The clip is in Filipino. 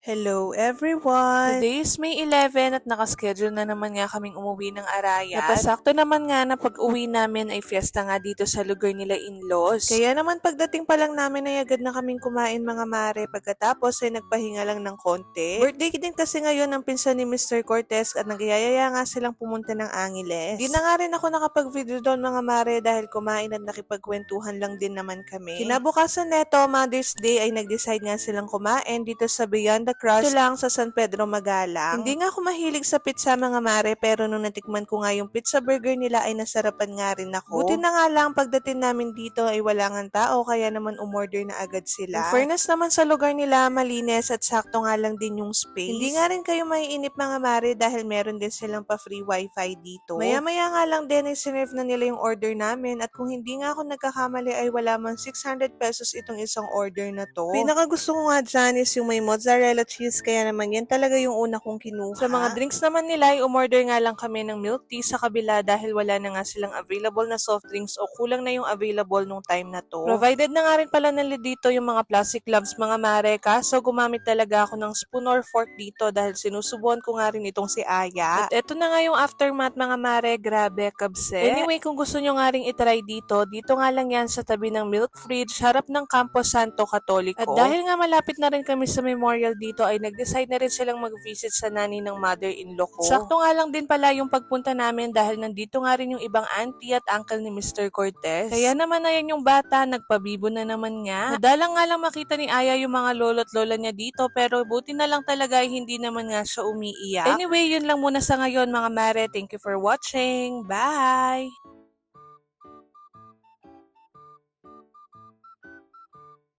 Hello everyone! Today is May 11 at nakaschedule na naman nga kaming umuwi ng Arayat. Napasakto naman nga na pag-uwi namin ay fiesta nga dito sa lugar nila in-laws. Kaya naman pagdating pa lang namin ay agad na kaming kumain mga mare, pagkatapos ay nagpahinga lang ng konti. Birthday din kasi ngayon ng pinsan ni Mr. Cortez at nagyayaya nga silang pumunta ng Angeles. Di na nga rin ako nakapag-video doon mga mare dahil kumain at nakipagkwentuhan lang din naman kami. Kinabukasan neto, Mother's Day ay nag-decide nga silang kumain dito sa Beyond the Crush dito lang sa San Pedro Magalang. Hindi nga ako mahilig sa pizza mga mare pero nung natikman ko nga yung pizza burger nila ay nasarapan nga rin ako. Buti na nga lang pagdating namin dito ay wala nga tao kaya naman umorder na agad sila. In fairness naman sa lugar nila malinis at sakto nga lang din yung space. Hindi nga rin kayo maiinip mga mare dahil meron din silang pa free wifi dito. Maya-maya nga lang din ay sinerve na nila yung order namin at kung hindi nga ako nagkakamali ay wala man 600 pesos itong isang order na to. Pinaka gusto ko nga dyan is yung may mozzarella cheese kaya naman yan talaga yung una kong kinuha. Sa mga drinks naman nila ay umorder nga lang kami ng milk tea sa kabila dahil wala na nga silang available na soft drinks o kulang na yung available nung time na to. Provided na nga rin pala nila dito yung mga plastic gloves mga mare, kaso gumamit talaga ako ng spoon or fork dito dahil sinusubuan ko nga rin itong si Aya. At eto na nga yung aftermath mga mare, grabe kabse. Anyway, kung gusto nyo nga rin itry dito nga lang yan sa tabi ng milk fridge, harap ng Campo Santo Católico. At dahil nga malapit na rin kami sa memorial dito ay nag-decide na rin silang mag-visit sa nani ng mother-in-law ko. Sakto nga lang din pala yung pagpunta namin dahil nandito nga rin yung ibang auntie at uncle ni Mr. Cortez. Kaya naman ayan yung bata, nagpabibo na naman nga. Nadalang nga lang makita ni Aya yung mga lolo't lola niya dito pero buti na lang talaga ay hindi naman nga siya umiiyak. Anyway, yun lang muna sa ngayon mga mare. Thank you for watching. Bye!